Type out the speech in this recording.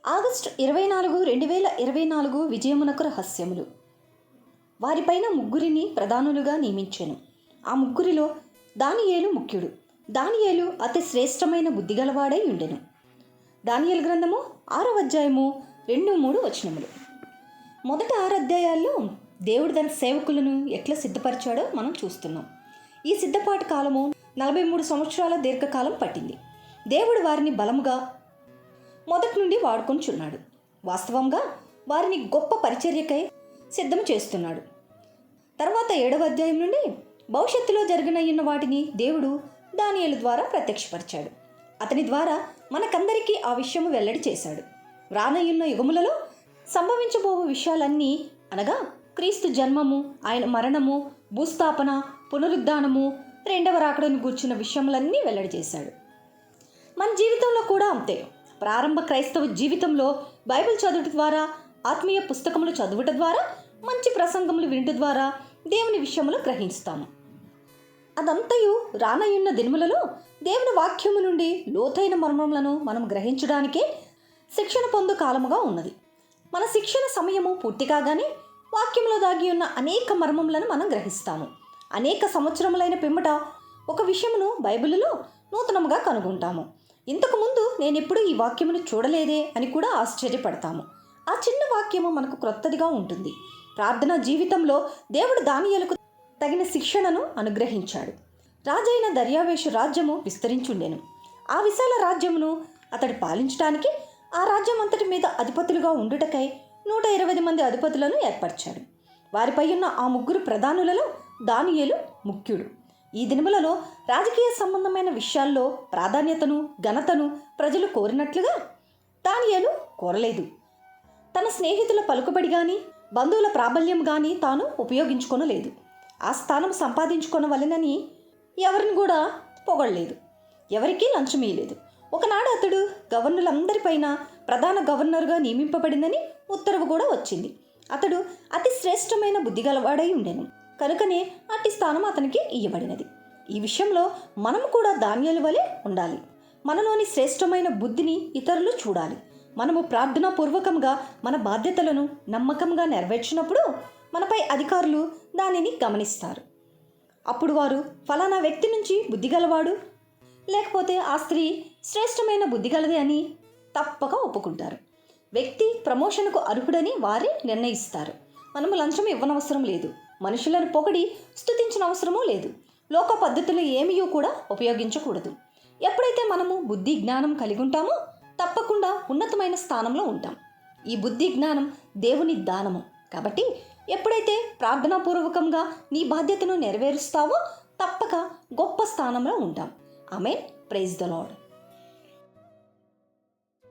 August 24, 2024 విజయమునకు రహస్యములు. వారిపైన ముగ్గురిని ప్రధానులుగా నియమించెను. ఆ ముగ్గురిలో దానియేలు ముఖ్యుడు. దానియేలు అతి శ్రేష్టమైన బుద్ధిగలవాడై ఉండెను. దానియేలు గ్రంథము 6వ అధ్యాయము 2-3 వచనములు. మొదట 6 అధ్యాయాల్లో దేవుడు తన సేవకులను ఎట్లా సిద్ధపరిచాడో మనం చూస్తున్నాం. ఈ సిద్ధపాటు కాలము 43 సంవత్సరాల దీర్ఘకాలం పట్టింది. దేవుడు వారిని బలముగా మొదటి నుండి వాడుకొనిచున్నాడు. వాస్తవంగా వారిని గొప్ప పరిచర్యకై సిద్ధం చేస్తున్నాడు. తర్వాత 7వ అధ్యాయం నుండి భవిష్యత్తులో జరగనయ్యున్న వాటిని దేవుడు దానియేలు ద్వారా ప్రత్యక్షపరిచాడు. అతని ద్వారా మనకందరికీ ఆ విషయము వెల్లడి చేశాడు. రానయ్యున్న యుగములలో సంభవించబోవు విషయాలన్నీ అనగా క్రీస్తు జన్మము, ఆయన మరణము, భూస్థాపన, పునరుద్ధానము, రెండవ రాకడను గూర్చిన విషయములన్నీ వెల్లడి చేశాడు. మన జీవితంలో కూడా అంతే. ప్రారంభ క్రైస్తవ జీవితంలో బైబిల్ చదువుట ద్వారా, ఆత్మీయ పుస్తకములు చదువుట ద్వారా, మంచి ప్రసంగములు వినుట ద్వారా దేవుని విషయములు గ్రహిస్తాము. అదంతయు రానయ్యున్న దినములలో దేవుని వాక్యము నుండి లోతైన మర్మములను మనం గ్రహించడానికే శిక్షణ పొందు కాలముగా ఉన్నది. మన శిక్షణ సమయము పూర్తి కాగానే వాక్యంలో దాగి ఉన్న అనేక మర్మములను మనం గ్రహిస్తాము. అనేక సంవత్సరములైన పిమ్మట ఒక విషయమును బైబిలులో నూతనముగా కనుగొంటాము. ఇంతకుముందు నేనెప్పుడు ఈ వాక్యమును చూడలేదే అని కూడా ఆశ్చర్యపడతాము. ఆ చిన్న వాక్యము మనకు క్రొత్తదిగా ఉంటుంది. ప్రార్థనా జీవితంలో దేవుడు దానియేలుకు తగిన శిక్షణను అనుగ్రహించాడు. రాజైన దర్యావేషు రాజ్యము విస్తరించుండెను. ఆ విశాల రాజ్యమును అతడు పాలించడానికి, ఆ రాజ్యం అంతటి మీద అధిపతులుగా ఉండుటకై 120 మంది అధిపతులను ఏర్పరిచాడు. వారిపై ఉన్న ఆ ముగ్గురు ప్రధానులలో దానియేలు ముఖ్యుడు. ఈ దినములలో రాజకీయ సంబంధమైన విషయాల్లో ప్రాధాన్యతను, ఘనతను ప్రజలు కోరినట్లుగా దానియేలు కోరలేదు. తన స్నేహితుల పలుకుబడి కానీ, బంధువుల ప్రాబల్యం కానీ తాను ఉపయోగించుకొనలేదు. ఆ స్థానం సంపాదించుకొనవలెనని ఎవరిని కూడా పొగడలేదు. ఎవరికీ లంచం ఇయ్యలేదు. ఒకనాడు అతడు గవర్నర్లందరిపైన ప్రధాన గవర్నర్గా నియమింపబడిందని ఉత్తర్వు కూడా వచ్చింది. అతడు అతి శ్రేష్టమైన బుద్ధిగలవాడై ఉండెను. కనుకనే అట్టి స్థానం అతనికి ఇయ్యబడినది. ఈ విషయంలో మనము కూడా దానియేలు వలె ఉండాలి. మనలోని శ్రేష్టమైన బుద్ధిని ఇతరులు చూడాలి. మనము ప్రార్థనాపూర్వకంగా మన బాధ్యతలను నమ్మకంగా నెరవేర్చినప్పుడు మనపై అధికారులు దానిని గమనిస్తారు. అప్పుడు వారు ఫలానా వ్యక్తి నుంచి బుద్ధిగలవాడు, లేకపోతే ఆ స్త్రీ శ్రేష్టమైన బుద్ధిగలది అని తప్పక ఒప్పుకుంటారు. వ్యక్తి ప్రమోషన్కు అర్హుడని వారే నిర్ణయిస్తారు. మనము లంచం ఇవ్వనవసరం లేదు. మనుషులను పొగిడి స్తుతించిన అవసరమూ లేదు. లోక పద్ధతులు ఏమీ కూడా ఉపయోగించకూడదు. ఎప్పుడైతే మనము బుద్ధి జ్ఞానం కలిగి ఉంటామో తప్పకుండా ఉన్నతమైన స్థానంలో ఉంటాం. ఈ బుద్ధి జ్ఞానం దేవుని దానము. కాబట్టి ఎప్పుడైతే ప్రార్థనాపూర్వకంగా నీ బాధ్యతను నెరవేరుస్తావో తప్పక గొప్ప స్థానంలో ఉంటాం. ఆమేన్. Praise the lord.